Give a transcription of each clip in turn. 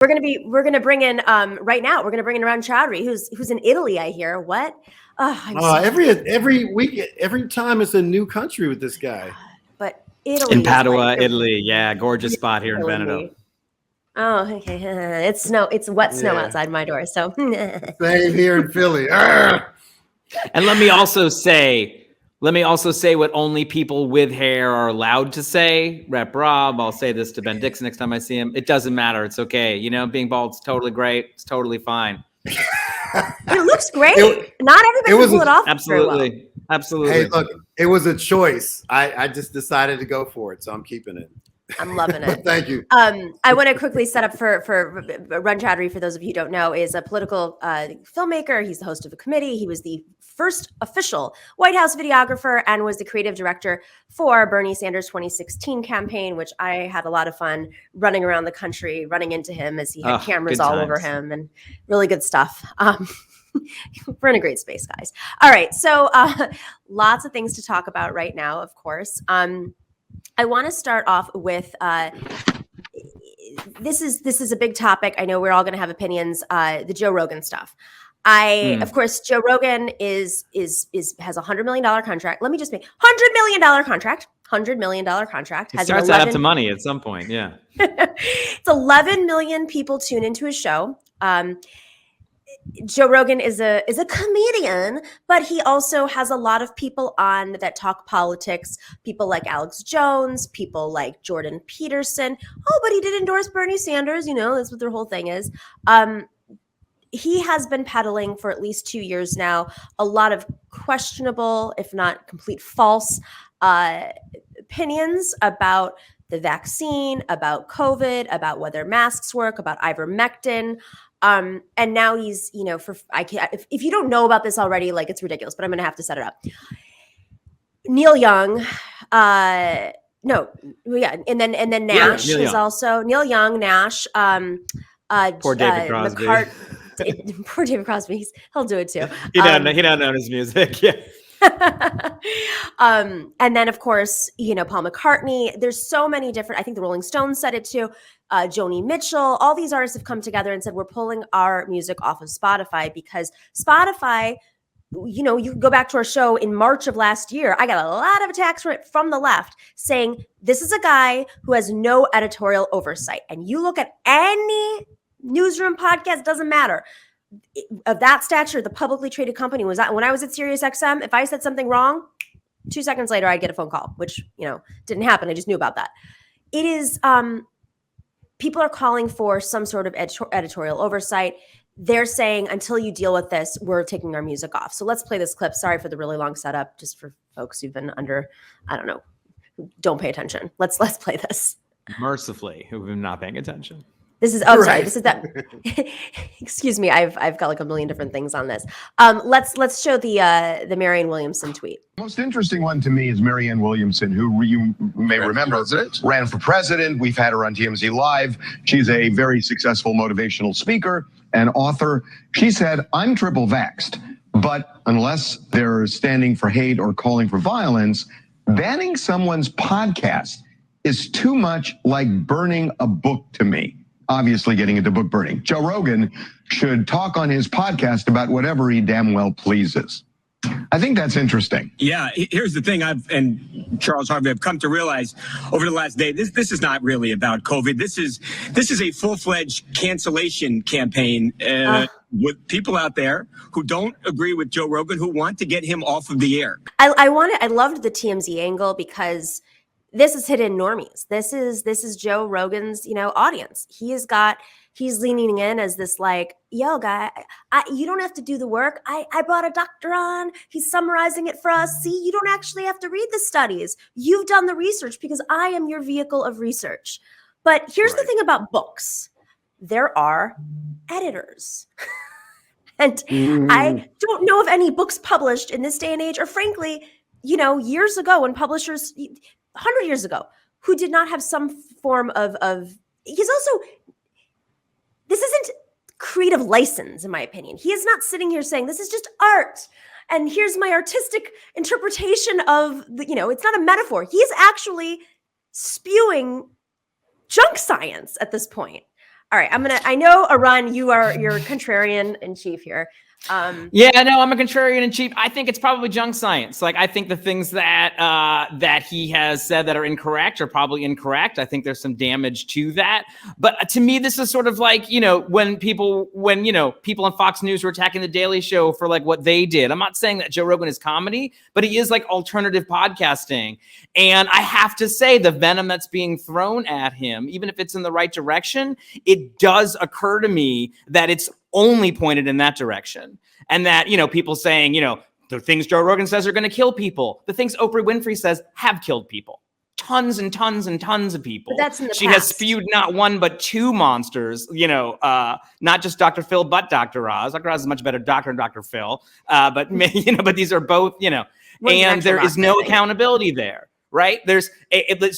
We're gonna bring in right now. We're gonna bring in Ron Chowdhury, who's in Italy. I hear. What? Every week, every time it's a new country with this guy. But Italy, in Padua, Italy. Yeah, gorgeous spot here in Veneto. Oh, okay. It's snow. It's wet snow outside my door. So same here in Philly. And let me also say what only people with hair are allowed to say. Rep Rob, I'll say this to Ben Dixon next time I see him. It doesn't matter. It's okay. You know, being bald is totally great. It's totally fine. It looks great. Not everybody can pull it off. Absolutely. Well. Absolutely. Hey, look, it was a choice. I just decided to go for it, so I'm keeping it. I'm loving it. Thank you. I want to quickly set up for Ron Chowdhury, for those of you who don't know, is a political filmmaker. He's the host of a committee. He was the first official White House videographer and was the creative director for Bernie Sanders' 2016 campaign, which I had a lot of fun running around the country, running into him as he had cameras all over him, and really good stuff. We're in a great space, guys. All right. So lots of things to talk about right now, of course. I want to start off with this is a big topic. I know we're all going to have opinions. The Joe Rogan stuff. Of course, Joe Rogan has a $100 million contract. Let me just make $100 million contract. $100 million contract. It starts to add up to money at some point. Yeah. It's 11 million people tune into his show. Joe Rogan is a comedian, but he also has a lot of people on that talk politics, people like Alex Jones, people like Jordan Peterson. Oh, but he did endorse Bernie Sanders. You know, that's what their whole thing is. He has been peddling for at least 2 years now a lot of questionable, if not complete false, opinions about the vaccine, about COVID, about whether masks work, about ivermectin. And now he's, you know, if you don't know about this already, like, it's ridiculous, but I'm going to have to set it up. Neil Young, and then Nash is also Neil Young, Nash, poor David Crosby. Poor David Crosby. He'll do it too. He don't know his music. Yeah. And then, of course, you know, Paul McCartney. There's so many different. I think the Rolling Stones said it too. Joni Mitchell. All these artists have come together and said we're pulling our music off of Spotify because Spotify. You know, you can go back to our show in March of last year. I got a lot of attacks from the left saying this is a guy who has no editorial oversight. And you look at any newsroom podcast, doesn't matter. Of that stature, the publicly traded company was that when I was at SiriusXM, if I said something wrong, 2 seconds later, I'd get a phone call, which, you know, didn't happen. I just knew about that. It is, people are calling for some sort of editorial oversight. They're saying, until you deal with this, we're taking our music off. So let's play this clip. Sorry for the really long setup, just for folks who've been don't pay attention. Let's play this. Mercifully, who've been not paying attention. This is sorry. This is that. Excuse me. I've got like a million different things on this. Let's show the Marianne Williamson tweet. Most interesting one to me is Marianne Williamson, who you may remember ran for president. We've had her on TMZ Live. She's a very successful motivational speaker and author. She said, "I'm triple vaxxed, but unless they're standing for hate or calling for violence, banning someone's podcast is too much like burning a book to me." Obviously getting into book burning. Joe Rogan should talk on his podcast about whatever he damn well pleases. I think that's interesting. Yeah, here's the thing. and Charles Harvey have come to realize over the last day, this is not really about COVID. This is a full-fledged cancellation campaign with people out there who don't agree with Joe Rogan, who want to get him off of the air. I loved the TMZ angle because this is hidden normies. This is Joe Rogan's, you know, audience. He's leaning in as this like, yo, guy, you don't have to do the work. I brought a doctor on. He's summarizing it for us. See, you don't actually have to read the studies. You've done the research because I am your vehicle of research. But here's the thing about books. There are editors. And I don't know of any books published in this day and age, or frankly, you know, years ago when publishers, 100 years ago, who did not have some form of he's also, this isn't creative license, in my opinion. He is not sitting here saying, this is just art, and here's my artistic interpretation of, you know, it's not a metaphor. He's actually spewing junk science at this point. All right, I know, Arun, you're contrarian in chief here. Yeah, no, I'm a contrarian in chief. I think it's probably junk science. Like, I think the things that that he has said that are incorrect are probably incorrect. I think there's some damage to that. But to me, this is sort of like, when people on Fox News were attacking the Daily Show for like what they did. I'm not saying that Joe Rogan is comedy, but he is like alternative podcasting. And I have to say, the venom that's being thrown at him, even if it's in the right direction, it does occur to me that it's only pointed in that direction. And that, people saying, the things Joe Rogan says are going to kill people. The things Oprah Winfrey says have killed people. Tons and tons and tons of people. But that's in the She past. has spewed not one, but two monsters, not just Dr. Phil, but Dr. Oz. Dr. Oz is a much better doctor than Dr. Phil. But these are both, and there is no accountability there. Right? There's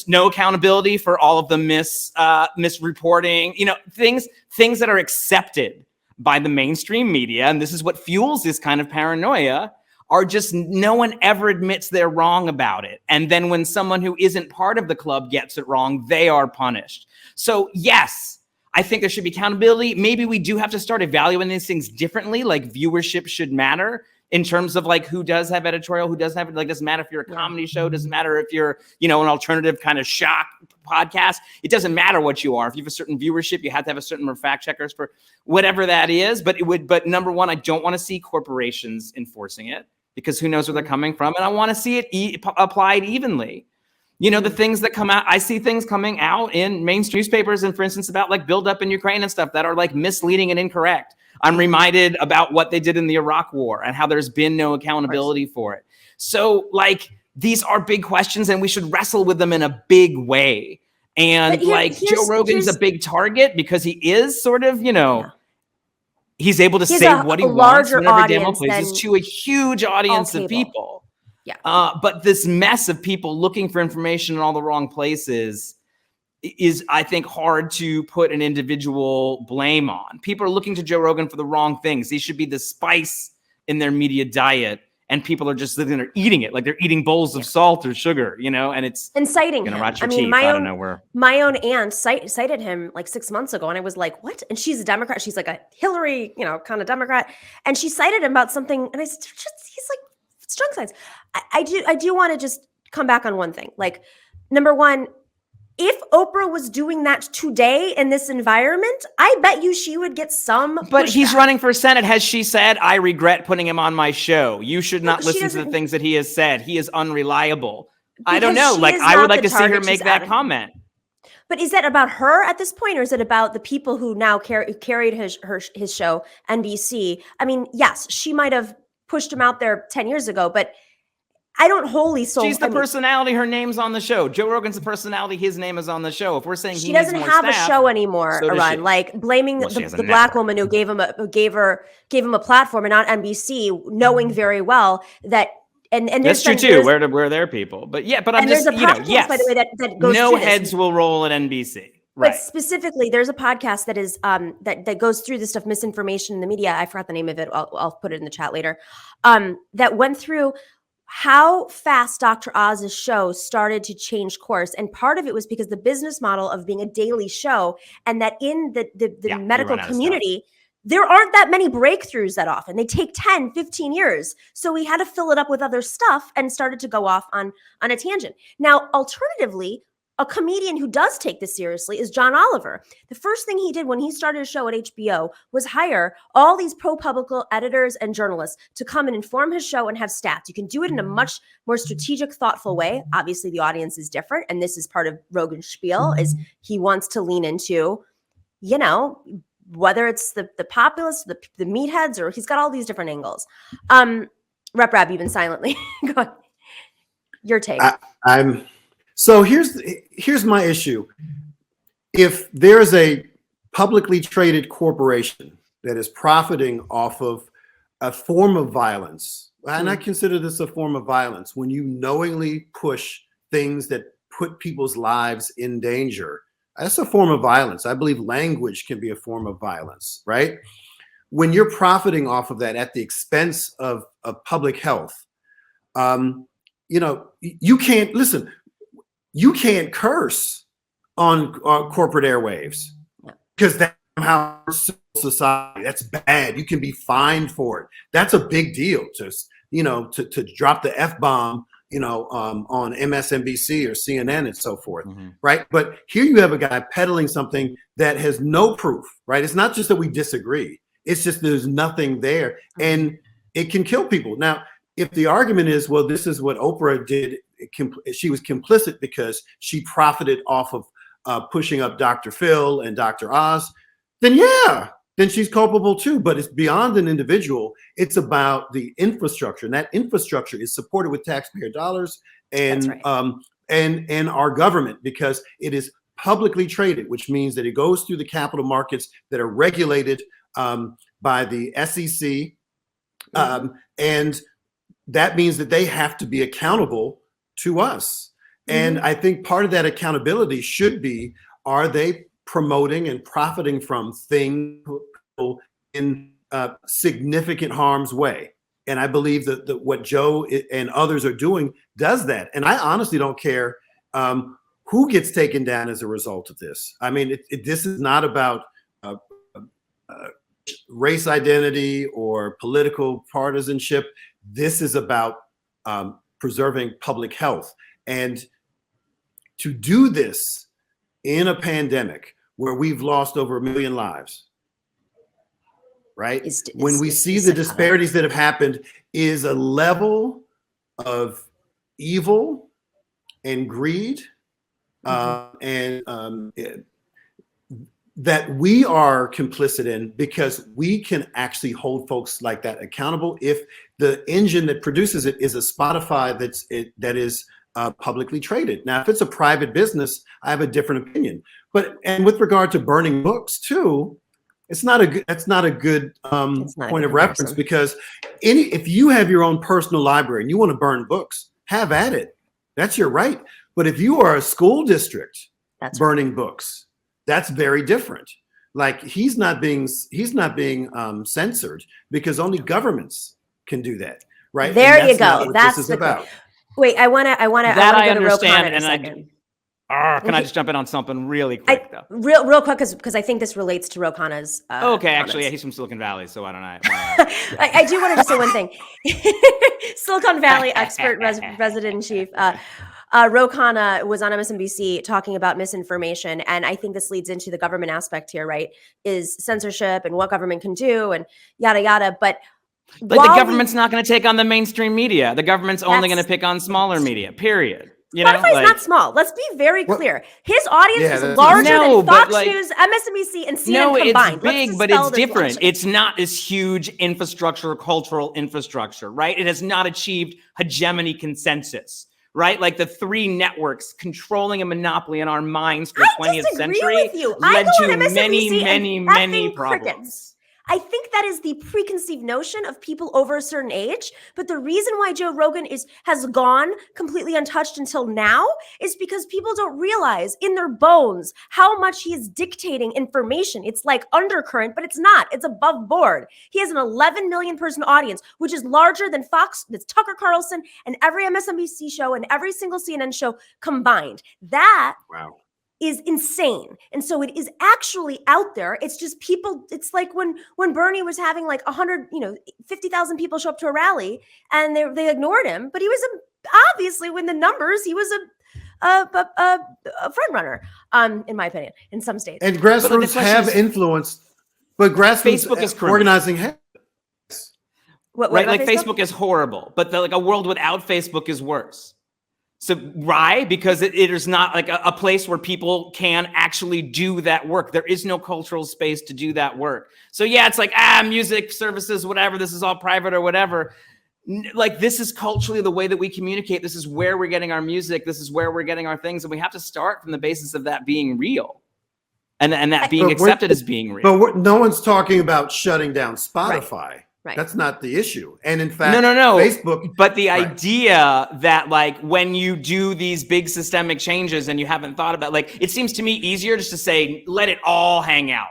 no accountability for all of the misreporting, things that are accepted by the mainstream media. And this is what fuels this kind of paranoia, are just no one ever admits they're wrong about it. And then when someone who isn't part of the club gets it wrong, they are punished. So yes, I think there should be accountability. Maybe we do have to start evaluating these things differently. Like, viewership should matter. In terms of like who does have editorial, who doesn't have, like, doesn't matter if you're a comedy show, doesn't matter if you're, an alternative kind of shock podcast. It doesn't matter what you are. If you have a certain viewership, you have to have a certain number of fact checkers for whatever that is. But but number one, I don't want to see corporations enforcing it, because who knows where they're coming from. And I want to see it applied evenly. The things that come out, I see things coming out in mainstream newspapers, and for instance, about like buildup in Ukraine and stuff that are like misleading and incorrect. I'm reminded about what they did in the Iraq War and how there's been no accountability for it. So like, these are big questions, and we should wrestle with them in a big way. And Joe Rogan's a big target because he is sort of, he's able to say what he wants whenever demo places to a huge audience of people. Yeah. But this mess of people looking for information in all the wrong places is, I think, hard to put an individual blame on. People are looking to Joe Rogan for the wrong things. He should be the spice in their media diet, and people are just sitting there eating it like they're eating bowls of salt or sugar, and it's inciting him. Rot your teeth. My own aunt cited him like 6 months ago, and I was like, what? And she's a Democrat. She's like a Hillary, kind of Democrat. And she cited him about something, and I said, he's like, it's junk science. I do want to just come back on one thing. Like, number one, if Oprah was doing that today in this environment, I bet you she would get some pushback. But he's running for Senate. Has she said, I regret putting him on my show? You should not listen to the things that he has said. He is unreliable. I don't know. Like, I would like to see her make that comment. But is that about her at this point, or is it about the people who now carried his show, NBC? I mean, yes, she might have pushed him out there 10 years ago, but I don't wholly soul. She's the personality. Her name's on the show. Joe Rogan's the personality. His name is on the show. If we're saying she doesn't have a show anymore, Arun, like blaming the black woman who gave him a platform and not NBC, knowing very well that and that's true too. Where are their people? But yeah, but I'm just yes. By the way, that goes no heads will roll at NBC. Right. But specifically, there's a podcast that is that goes through this stuff, misinformation in the media. I forgot the name of it. I'll put it in the chat later. That went through how fast Dr. Oz's show started to change course. And part of it was because the business model of being a daily show, and that in the medical community, there aren't that many breakthroughs that often. They take 10, 15 years. So we had to fill it up with other stuff and started to go off on a tangent. Now, alternatively, a comedian who does take this seriously is John Oliver. The first thing he did when he started a show at HBO was hire all these ProPublica editors and journalists to come and inform his show and have stats. You can do it in a much more strategic, thoughtful way. Obviously, the audience is different. And this is part of Rogan's spiel, is he wants to lean into, whether it's the populace, the meatheads, or he's got all these different angles. Rep Rab, you've been silently. Go on. Your take. So here's my issue. If there's a publicly traded corporation that is profiting off of a form of violence, and I consider this a form of violence, when you knowingly push things that put people's lives in danger, that's a form of violence. I believe language can be a form of violence, right? When you're profiting off of that at the expense of public health, you can't listen. You can't curse on corporate airwaves because somehow civil society. That's bad. You can be fined for it. That's a big deal. To drop the F-bomb, on MSNBC or CNN and so forth, right? But here you have a guy peddling something that has no proof, right? It's not just that we disagree. It's just there's nothing there, and it can kill people. Now, if the argument is, well, this is what Oprah did, she was complicit because she profited off of pushing up Dr. Phil and Dr. Oz, then yeah, then she's culpable too. But it's beyond an individual. It's about the infrastructure, and that infrastructure is supported with taxpayer dollars and and our government, because it is publicly traded, which means that it goes through the capital markets that are regulated by the SEC, and that means that they have to be accountable to us. And I think part of that accountability should be, are they promoting and profiting from things in significant harm's way? And I believe that what Joe and others are doing does that. And I honestly don't care who gets taken down as a result of this. I mean, this is not about race identity or political partisanship. This is about preserving public health. And to do this in a pandemic where we've lost over 1 million lives, right? When we see the disparities that have happened, is a level of evil and greed that we are complicit in, because we can actually hold folks like that accountable if the engine that produces it is a Spotify that is publicly traded. Now, if it's a private business, I have a different opinion. And with regard to burning books too, that's not a good point of reference, because if you have your own personal library and you want to burn books, have at it. That's your right. But if you are a school district burning books, that's very different. Like he's not being censored, because only governments can do that, right? There you go. That's what this is about. Wait, I want to go to Rogan in a second. Can I just jump in on something really quick, though? Real quick, because I think this relates to Rokan's okay, comments. actually, yeah, he's from Silicon Valley, so why don't I? I do want to just say one thing. Silicon Valley expert resident-in-chief. Rokan was on MSNBC talking about misinformation, and I think this leads into the government aspect here, right? Is censorship and what government can do and yada, yada. But the government's not going to take on the mainstream media. The government's only going to pick on smaller media, period. Spotify's not small. Let's be very clear. His audience is larger than Fox News, MSNBC, and CNN combined. No, it's big, but it's different. It's not this huge infrastructure, cultural infrastructure, right? It has not achieved hegemony consensus, right? Like the three networks controlling a monopoly in our minds for the 20th century led to many problems. Crickets. I think that is the preconceived notion of people over a certain age. But the reason why Joe Rogan has gone completely untouched until now is because people don't realize in their bones how much he is dictating information. It's like undercurrent, but it's not. It's above board. He has an 11 million person audience, which is larger than Fox, that's Tucker Carlson, and every MSNBC show and every single CNN show combined. That is insane. And so it is actually out there. It's just people, it's like when Bernie was having like 50,000 people show up to a rally and they ignored him, but he was obviously, when the numbers, he was a front runner, in my opinion, in some states. And grassroots have influenced, but grassroots Facebook is organizing. Right? Like Facebook is horrible, but a world without Facebook is worse. So why? Because it is not like a place where people can actually do that work. There is no cultural space to do that work. So yeah, it's like, music services, whatever, this is all private or whatever. Like this is culturally the way that we communicate. This is where we're getting our music. This is where we're getting our things. And we have to start from the basis of that being real. And that being accepted as being real. But no one's talking about shutting down Spotify. Right. That's not the issue. And in fact, no. Facebook. But the idea that like when you do these big systemic changes and you haven't thought about, like, it seems to me easier just to say, let it all hang out.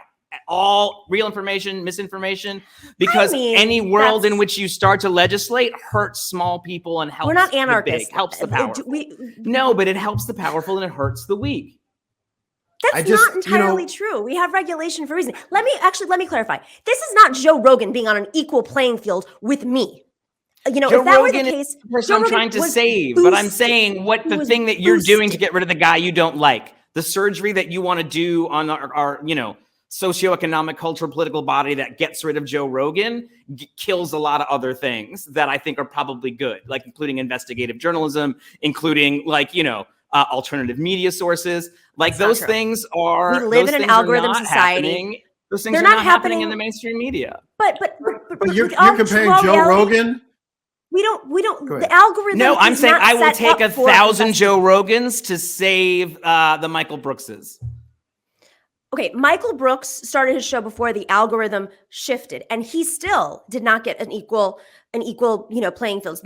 All real information, misinformation, because any world in which you start to legislate hurts small people and helps. We're not anarchists. Helps the powerful. No, but it helps the powerful and it hurts the weak. That's not entirely true. We have regulation for a reason. Let me clarify. This is not Joe Rogan being on an equal playing field with me. You know, Joe if that Rogan were the case, is the person I'm trying to save, but I'm saying what the thing that you're doing to get rid of the guy you don't like, the surgery that you want to do on our you know, socioeconomic, cultural, political body that gets rid of Joe Rogan kills a lot of other things that I think are probably good, like including investigative journalism, including like, you know, alternative media sources. Like those things are. We live in an algorithm society. Those things are not happening in the mainstream media. But you're comparing Joe Rogan. We don't. The algorithm. No, I'm saying I will take 1,000 Joe Rogans to save the Michael Brookses. Okay, Michael Brooks started his show before the algorithm shifted, and he still did not get an equal, you know, playing field.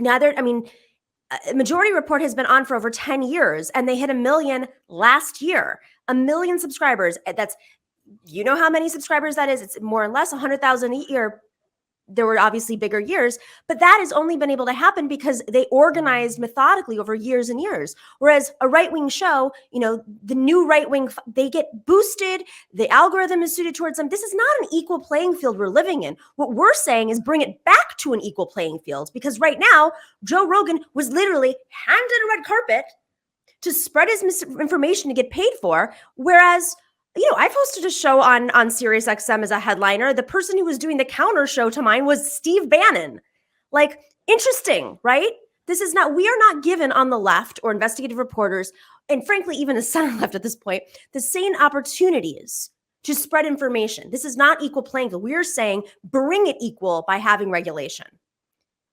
Majority Report has been on for over 10 years, and they hit 1 million last year. 1 million subscribers. That's, you know how many subscribers that is? It's more or less 100,000 a year. There were obviously bigger years, but that has only been able to happen because they organized methodically over years and years. Whereas a right-wing show, you know, the new right-wing, they get boosted. The algorithm is suited towards them. This is not an equal playing field we're living in. What we're saying is bring it back to an equal playing field, because right now, Joe Rogan was literally handed a red carpet to spread his misinformation to get paid for, whereas, you know, I've hosted a show on SiriusXM as a headliner. The person who was doing the counter show to mine was Steve Bannon. Like, interesting, right? We are not given on the left or investigative reporters, and frankly, even the center left at this point, the same opportunities to spread information. This is not equal playing field. We are saying bring it equal by having regulation.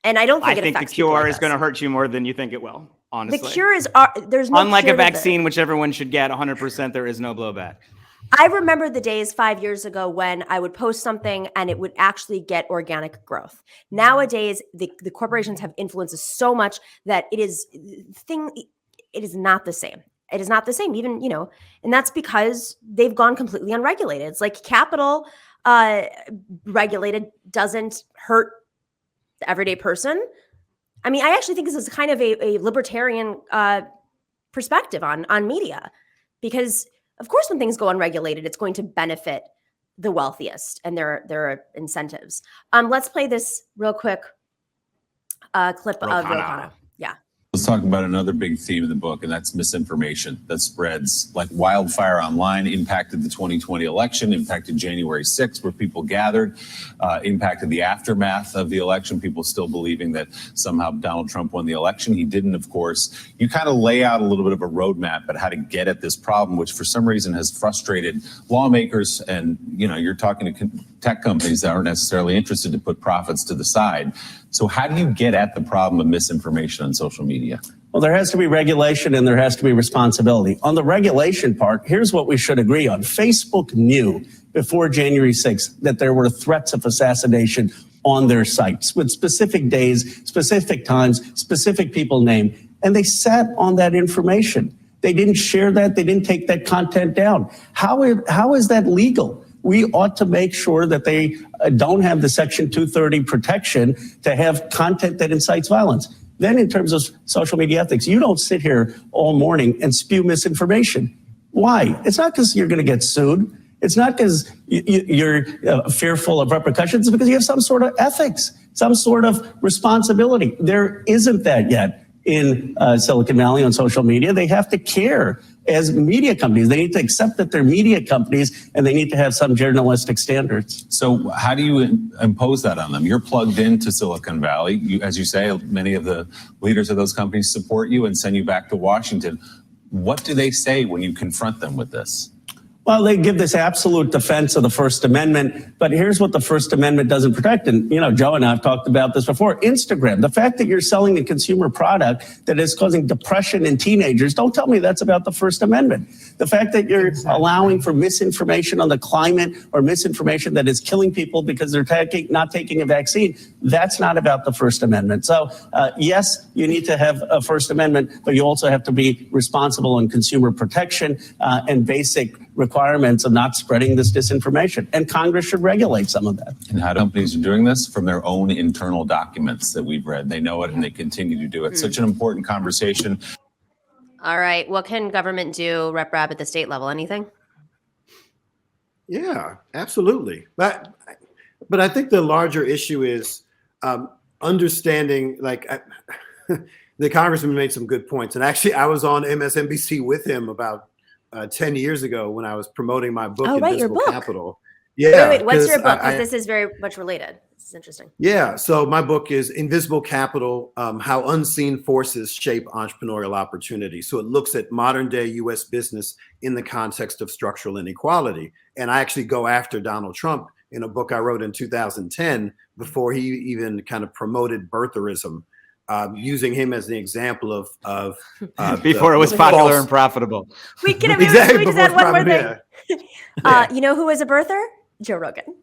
And I don't think it affects the cure is going to hurt you more than you think it will, honestly. The cure is, there's no unlike cure a vaccine, which everyone should get 100%, there is no blowback. I remember the days 5 years ago when I would post something and it would actually get organic growth. Nowadays, the corporations have influenced us so much that it is not the same. It is not the same, even, you know, and that's because they've gone completely unregulated. It's like capital regulated doesn't hurt the everyday person. I mean, I actually think this is kind of a libertarian perspective on media, because of course, when things go unregulated, it's going to benefit the wealthiest, and there are incentives. Let's play this real quick clip of Rokana. Yeah. Let's talk about another big theme in the book, and that's misinformation that spreads like wildfire online, impacted the 2020 election, impacted January 6th, where people gathered, impacted the aftermath of the election, people still believing that somehow Donald Trump won the election. He didn't, of course. You kind of lay out a little bit of a roadmap at how to get at this problem, which for some reason has frustrated lawmakers. And, you know, you're talking to tech companies that aren't necessarily interested to put profits to the side. So how do you get at the problem of misinformation on social media? Well, there has to be regulation and there has to be responsibility. On the regulation part, here's what we should agree on. Facebook knew before January 6th that there were threats of assassination on their sites with specific days, specific times, specific people named, and they sat on that information. They didn't share that. They didn't take that content down. How is that legal? We ought to make sure that they don't have the Section 230 protection to have content that incites violence. Then in terms of social media ethics, you don't sit here all morning and spew misinformation. Why? It's not because you're going to get sued. It's not because you're fearful of repercussions. It's because you have some sort of ethics, some sort of responsibility. There isn't that yet in Silicon Valley on social media. They have to care. As media companies, they need to accept that they're media companies and they need to have some journalistic standards. So how do you impose that on them? You're plugged into Silicon Valley. As you say, many of the leaders of those companies support you and send you back to Washington. What do they say when you confront them with this? Well, they give this absolute defense of the First Amendment, but here's what the First Amendment doesn't protect. And, you know, Joe and I have talked about this before. Instagram, the fact that you're selling a consumer product that is causing depression in teenagers, don't tell me that's about the First Amendment. The fact that you're allowing for misinformation on the climate or misinformation that is killing people because they're not taking a vaccine, that's not about the First Amendment. So, yes, you need to have a First Amendment, but you also have to be responsible in consumer protection and basic requirements of not spreading this disinformation. And Congress should regulate some of that. And how companies are doing this? From their own internal documents that we've read. They know it and they continue to do it. Such an important conversation. All right. What can government do, Rep Rabb, at the state level? Anything? Yeah, absolutely. But I think the larger issue is understanding, like, the congressman made some good points. And actually, I was on MSNBC with him about 10 years ago when I was promoting my book, Oh, right, your Invisible book. Capital. Yeah. Wait, what's your 'cause book? Because this is very much related. This is interesting. Yeah. So my book is Invisible Capital, How Unseen Forces Shape Entrepreneurial Opportunity. So it looks at modern day US business in the context of structural inequality. And I actually go after Donald Trump in a book I wrote in 2010 before he even kind of promoted birtherism, using him as an example of Before it was popular and profitable. We can Exactly, we just before add one more it's thing. Yeah. You know who was a birther? Joe Rogan.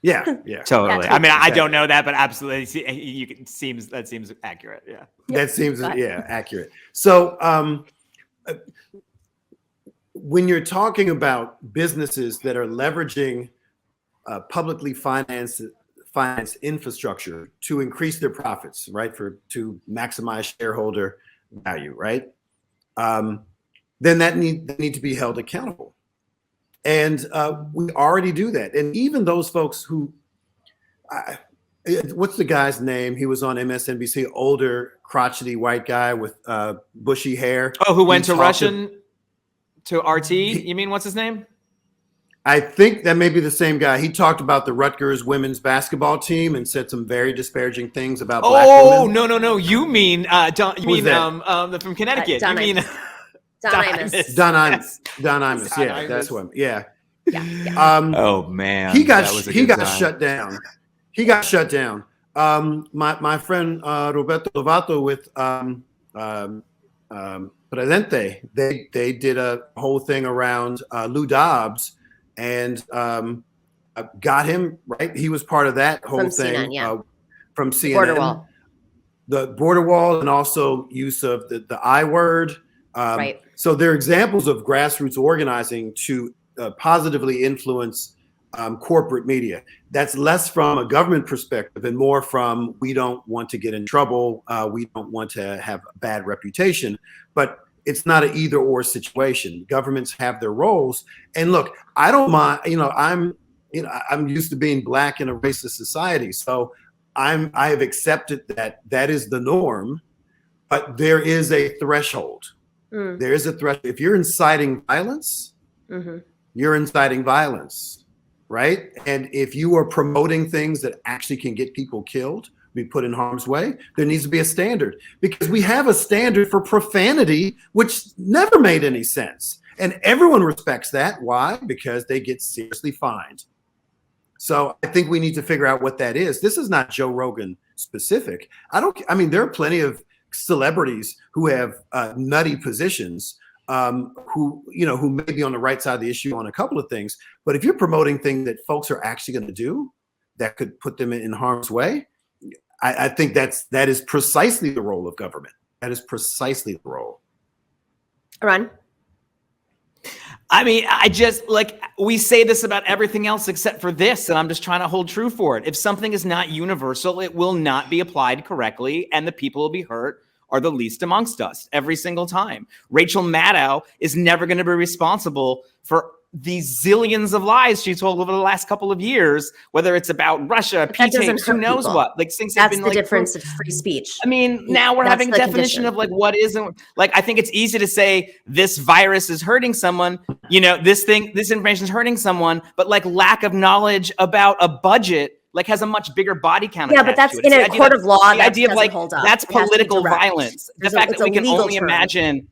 Yeah. Totally. Yeah, I mean, I exactly. don't know that, but absolutely, that seems accurate. Yeah. That seems Go ahead. accurate. So when you're talking about businesses that are leveraging publicly financed infrastructure to increase their profits, right, to maximize shareholder value, right, then that need to be held accountable. And we already do that. And even those folks who, what's the guy's name? He was on MSNBC, older, crotchety white guy with bushy hair. Oh, who went He to talked Russian to RT? You mean what's his name? I think that may be the same guy. He talked about the Rutgers women's basketball team and said some very disparaging things about black women. No. You mean Don? You mean from Connecticut? Don You mean Don Imus. Don Yes. Imus. Don Yeah, Imus. that's what. Yeah. Yeah. Oh man, He got that was a good time. shut down. He got shut down. My friend Roberto Lovato with Presente, they did a whole thing around Lou Dobbs and got him right. He was part of that whole From thing. CNN, yeah. From CNN, Border wall. the border wall, and also use of the I word. Right. So they're examples of grassroots organizing to positively influence corporate media. That's less from a government perspective and more from, we don't want to get in trouble. We don't want to have a bad reputation, but it's not an either or situation. Governments have their roles. And look, I don't mind, I'm used to being black in a racist society. So I have accepted that is the norm, but there is a threshold. There is a threshold. If you're inciting violence, you're inciting violence, right? And if you are promoting things that actually can get people killed, be put in harm's way, there needs to be a standard, because we have a standard for profanity, which never made any sense. And everyone respects that. Why? Because they get seriously fined. So I think we need to figure out what that is. This is not Joe Rogan specific. There are plenty of celebrities who have nutty positions, who may be on the right side of the issue on a couple of things. But if you're promoting things that folks are actually going to do that could put them in harm's way, I think that is precisely the role of government. That is precisely the role. Ron? I mean, we say this about everything else except for this, and I'm just trying to hold true for it. If something is not universal, it will not be applied correctly, and the people who will be hurt are the least amongst us every single time. Rachel Maddow is never going to be responsible for these zillions of lies she told over the last couple of years, whether it's about Russia, P-tapes, who knows what. Like, things have That's been the like difference of free speech. I mean, now we're having a definition of like what isn't. Like, I think it's easy to say this virus is hurting someone, this information is hurting someone, but like lack of knowledge about a budget like has a much bigger body count. Yeah, but that's in a court of law. The idea of like hold up. that's political violence. The fact that we can only imagine.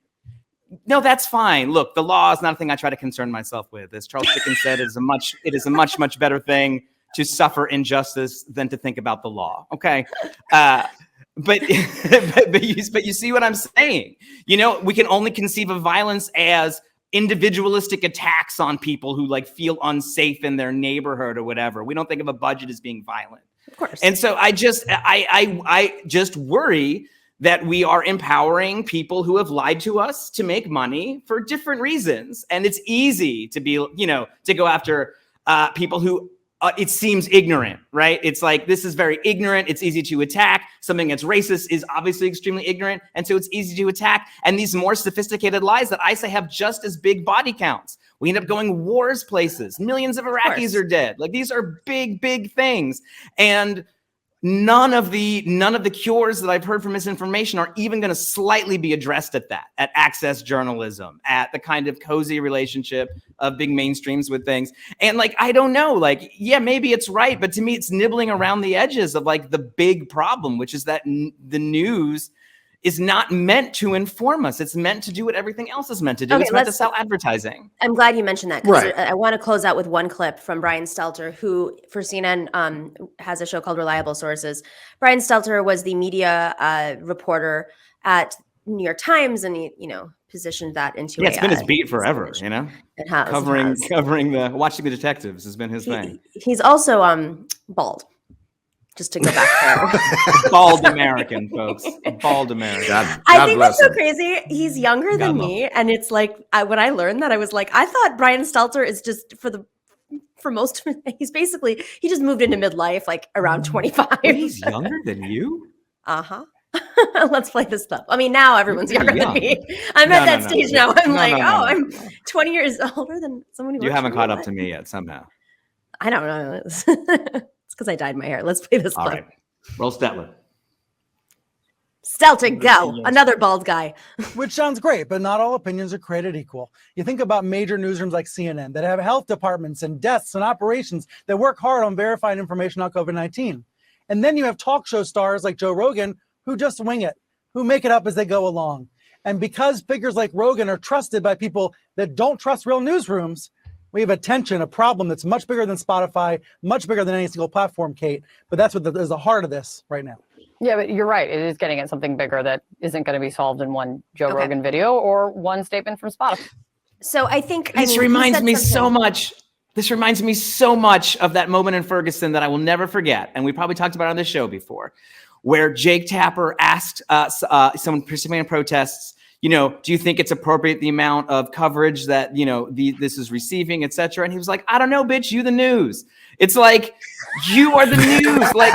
No, that's fine. Look, the law is not a thing I try to concern myself with. As Charles Dickens said, it is a much better thing to suffer injustice than to think about the law. Okay. But you see what I'm saying? We can only conceive of violence as individualistic attacks on people who like feel unsafe in their neighborhood or whatever. We don't think of a budget as being violent. Of course. And so I just worry that we are empowering people who have lied to us to make money for different reasons. And it's easy to be, to go after people who it seems ignorant, right? It's like, this is very ignorant. It's easy to attack. Something that's racist is obviously extremely ignorant. And so it's easy to attack. And these more sophisticated lies that I say have just as big body counts. We end up going wars places. Millions of Iraqis are dead. Like, these are big, big things. And none of the cures that I've heard from misinformation are even going to slightly be addressed at that, at access journalism, at the kind of cozy relationship of big mainstreams with things. And like, I don't know, like, yeah, maybe it's right, but to me, it's nibbling around the edges of like the big problem, which is that the news is not meant to inform us. It's meant to do what everything else is meant to do. Okay, it's meant to sell advertising. I'm glad you mentioned that, because Right. I want to close out with one clip from Brian Stelter, who for CNN has a show called Reliable Sources. Brian Stelter was the media reporter at New York Times, and he, positioned that into It's been his beat forever, It has, covering watching the detectives has been his thing. He's also bald. Just to go back there. Bald American, folks. A bald American. God I think bless that's so him. crazy. He's younger than me, and it's like when I learned that, I was like, I thought Brian Stelter is just for most of it, he just moved into midlife, like around 25. He's younger than you? Uh-huh. Let's play this stuff. I mean, now everyone's younger than me. I'm No, at that no. stage now. I'm No. I'm 20 years older than someone who You works haven't for caught me. up to me yet, somehow. I don't know. It's because I dyed my hair. Let's play this All clip. right. Roll Stetler. Stelter, go. Another bald guy. Which sounds great, but not all opinions are created equal. You think about major newsrooms like CNN that have health departments and desks and operations that work hard on verifying information on COVID-19. And then you have talk show stars like Joe Rogan who just wing it, who make it up as they go along. And because figures like Rogan are trusted by people that don't trust real newsrooms, we have a problem that's much bigger than Spotify, much bigger than any single platform, Kate. But that's what is the heart of this right now. Yeah, but you're right. It is getting at something bigger that isn't going to be solved in one Joe Rogan video or one statement from Spotify. So I think This reminds me so much of that moment in Ferguson that I will never forget. And we probably talked about it on this show before, where Jake Tapper asked someone participating in protests, do you think it's appropriate, the amount of coverage that, this is receiving, et cetera? And he was like, I don't know, bitch, you the news. It's like, you are the news. Like,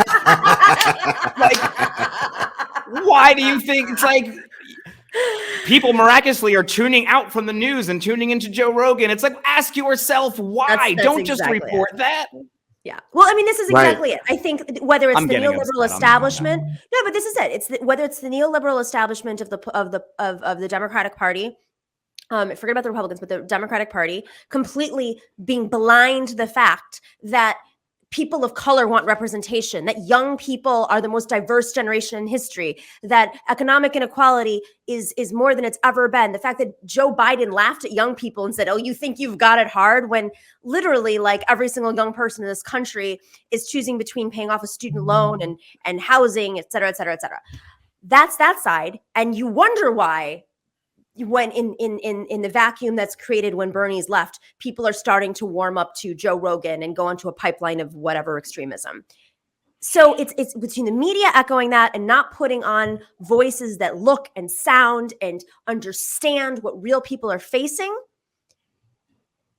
why do you think it's like people miraculously are tuning out from the news and tuning into Joe Rogan? It's like, ask yourself why. That's don't exactly just report that. Yeah. Well, I mean, this is exactly it. I think whether it's I'm the getting neoliberal upset. establishment, no, but this is it. Whether it's the neoliberal establishment of the Democratic Party, forget about the Republicans, but the Democratic Party completely being blind to the fact that people of color want representation, that young people are the most diverse generation in history, that economic inequality is more than it's ever been. The fact that Joe Biden laughed at young people and said, oh, you think you've got it hard, when literally like every single young person in this country is choosing between paying off a student loan and housing, et cetera, et cetera, et cetera. That's that side. And you wonder why, when in the vacuum that's created when Bernie's left, people are starting to warm up to Joe Rogan and go onto a pipeline of whatever extremism. So it's between the media echoing that and not putting on voices that look and sound and understand what real people are facing.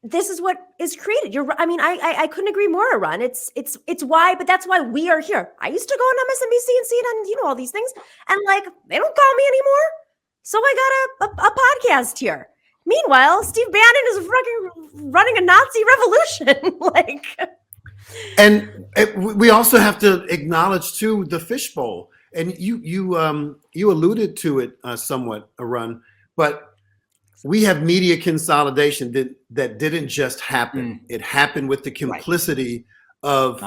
This is what is created. I couldn't agree more, Arun. It's why, but that's why we are here. I used to go on MSNBC and CNN, all these things, and like they don't call me anymore. So I got a podcast here. Meanwhile, Steve Bannon is running a Nazi revolution. And we also have to acknowledge too the fishbowl. And you alluded to it somewhat, Arun, but we have media consolidation that didn't just happen. It happened with the complicity of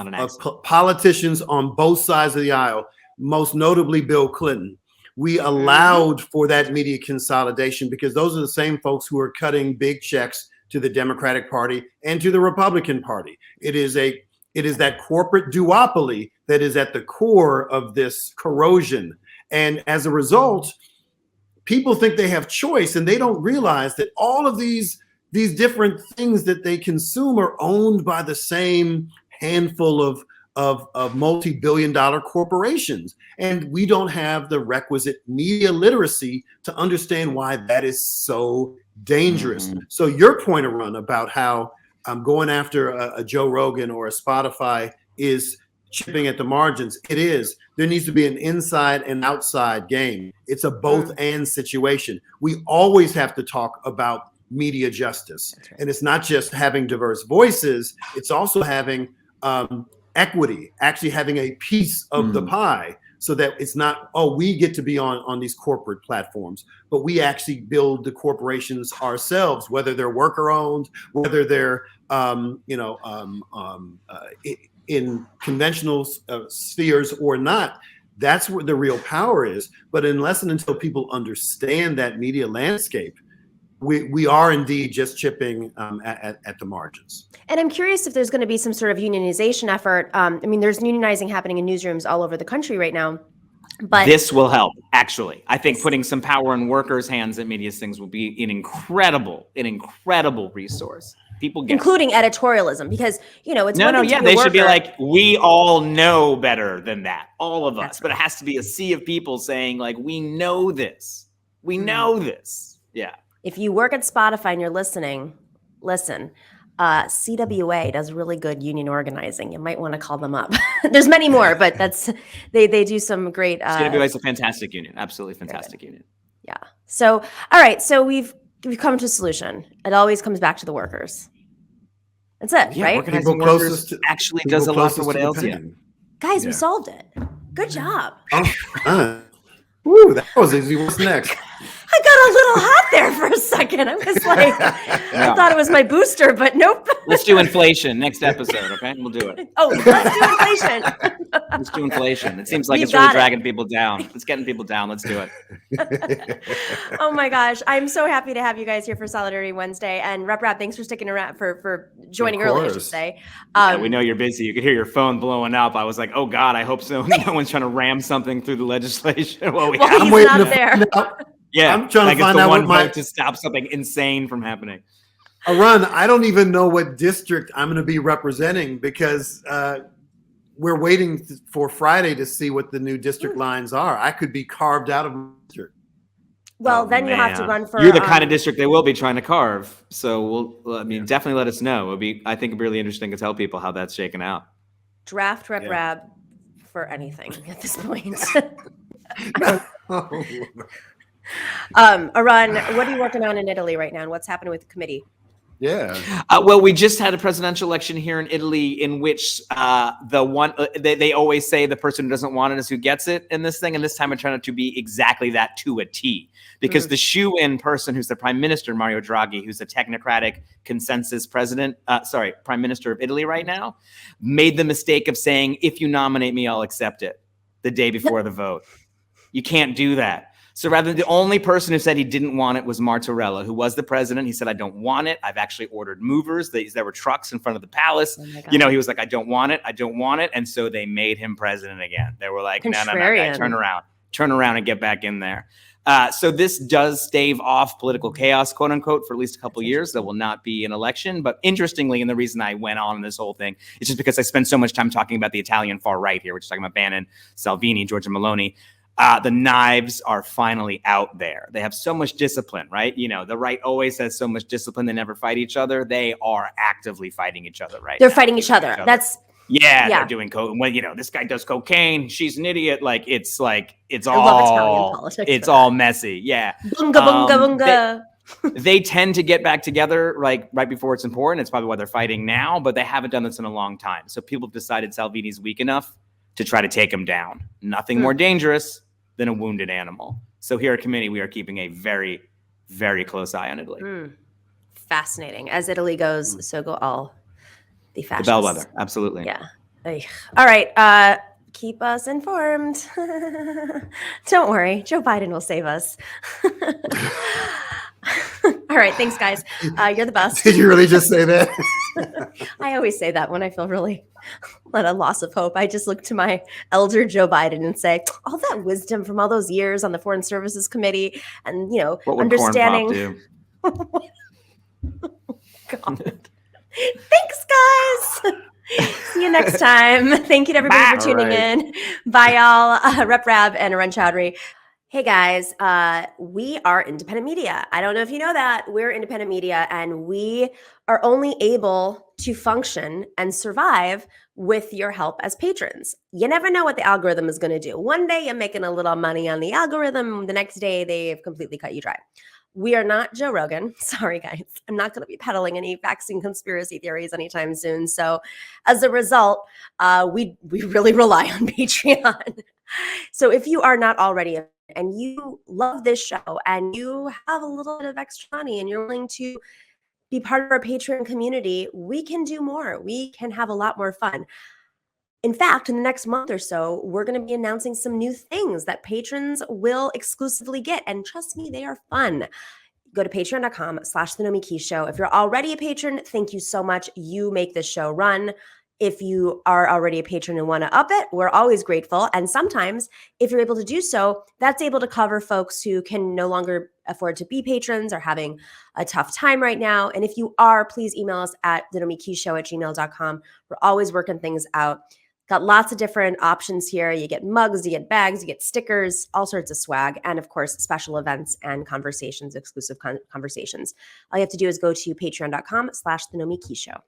politicians on both sides of the aisle, most notably Bill Clinton. We allowed for that media consolidation because those are the same folks who are cutting big checks to the Democratic Party and to the Republican Party. It is that corporate duopoly that is at the core of this corrosion. And as a result, people think they have choice, and they don't realize that all of these different things that they consume are owned by the same handful of multi-billion-dollar corporations. And we don't have the requisite media literacy to understand why that is so dangerous. So your point, Arun, about how going after a Joe Rogan or a Spotify is chipping at the margins. It is. There needs to be an inside and outside game. It's a both and situation. We always have to talk about media justice. Right. And it's not just having diverse voices, it's also having equity, actually having a piece of the pie, so that it's not, oh, we get to be on these corporate platforms, but we actually build the corporations ourselves, whether they're worker owned, whether they're in conventional spheres or not. That's where the real power is. But unless and until people understand that media landscape, we are indeed just chipping at the margins. And I'm curious if there's going to be some sort of unionization effort. I mean, there's unionizing happening in newsrooms all over the country right now. But this will help, actually. I think putting some power in workers' hands at media things will be an incredible resource. People get including editorialism, because it's they should be like, we all know better than that, all of us. But it has to be a sea of people saying, like, we know this. We know this. Yeah. If you work at Spotify and you're listening, listen. CWA does really good union organizing. You might want to call them up. There's many more, but they do some great. CWA is a fantastic union, absolutely fantastic union. Yeah. So all right, so we've come to a solution. It always comes back to the workers. That's it, right? Organizing workers actually does a lot for what ails you. Guys, we solved it. Good job. Woo, that was easy. What's next? I got a little hot there for a second. I was like, I thought it was my booster, but nope. Let's do inflation next episode, okay? We'll do it. Oh, let's do inflation. Let's do inflation. It seems like it's really dragging people down. It's getting people down. Let's do it. Oh my gosh. I'm so happy to have you guys here for Solidarity Wednesday. And Rep Rap, thanks for sticking around, for joining early, I should say. We know you're busy. You could hear your phone blowing up. I was like, oh God, I hope no one's trying to ram something through the legislation. Well, he's not there. Yeah, I'm trying to find out what vote to stop something insane from happening. Arun, I don't even know what district I'm going to be representing, because we're waiting for Friday to see what the new district lines are. I could be carved out of my district. Well, then you have to run for. You're the kind of district they will be trying to carve. So definitely let us know. I think it'd be really interesting to tell people how that's shaken out. Draft Rep Rab for anything at this point. Arun, what are you working on in Italy right now, and what's happening with the committee? Yeah. Well, we just had a presidential election here in Italy, in which they always say the person who doesn't want it is who gets it in this thing, and this time it turned out to be exactly that to a T, because the shoe-in person, who's the Prime Minister, Mario Draghi, who's a technocratic consensus prime minister of Italy right now, made the mistake of saying, if you nominate me, I'll accept it the day before the vote. You can't do that. So rather, the only person who said he didn't want it was Martorella, who was the president. He said, I don't want it. I've actually ordered movers. There were trucks in front of the palace. Oh, he was like, I don't want it. I don't want it. And so they made him president again. They were like, no, guy, turn around and get back in there. So this does stave off political chaos, quote unquote, for at least a couple of years. There will not be an election. But interestingly, and the reason I went on in this whole thing is just because I spend so much time talking about the Italian far right here, which is talking about Bannon, Salvini, Giorgia Meloni. The knives are finally out there. They have so much discipline, right? The right always has so much discipline. They never fight each other. They are actively fiting each other right now. They're fighting each other. They're doing coke. When this guy does cocaine, she's an idiot. It's all messy. Yeah. Bunga bunga bunga. They tend to get back together right before it's important. It's probably why they're fighting now, but they haven't done this in a long time. So people have decided Salvini's weak enough to try to take him down. Nothing more dangerous than a wounded animal. So here at committee, we are keeping a very, very close eye on Italy. Fascinating. As Italy goes, so go all the fascists. The bellwether, absolutely. Yeah. All right. Keep us informed. Don't worry. Joe Biden will save us. All right. Thanks, guys. You're the best. Did you really just say that? I always say that when I feel really at a loss of hope. I just look to my elder Joe Biden and say, all that wisdom from all those years on the Foreign Services Committee and, understanding. God. Thanks, guys. See you next time. Thank you to everybody for tuning in. Bye, y'all. Rep Rab and Arun Chowdhury. Hey guys, we are independent media. I don't know if you know that. We're independent media and we are only able to function and survive with your help as patrons. You never know what the algorithm is going to do. One day you're making a little money on the algorithm, the next day they've completely cut you dry. We are not Joe Rogan. Sorry, guys. I'm not going to be peddling any vaccine conspiracy theories anytime soon. So, as a result, we really rely on Patreon. So, if you are not already and you love this show and you have a little bit of extra money and you're willing to be part of our Patreon community, we can do more. We can have a lot more fun. In fact, in the next month or so, we're going to be announcing some new things that patrons will exclusively get. And trust me, they are fun. Go to patreon.com/The Nomiki Show. If you're already a patron, thank you so much. You make this show run. If you are already a patron and want to up it, we're always grateful. And sometimes, if you're able to do so, that's able to cover folks who can no longer afford to be patrons or having a tough time right now. And if you are, please email us at thenomikishow@gmail.com. We're always working things out. Got lots of different options here. You get mugs, you get bags, you get stickers, all sorts of swag, and of course, special events and conversations, exclusive conversations. All you have to do is go to patreon.com/The Nomiki Show.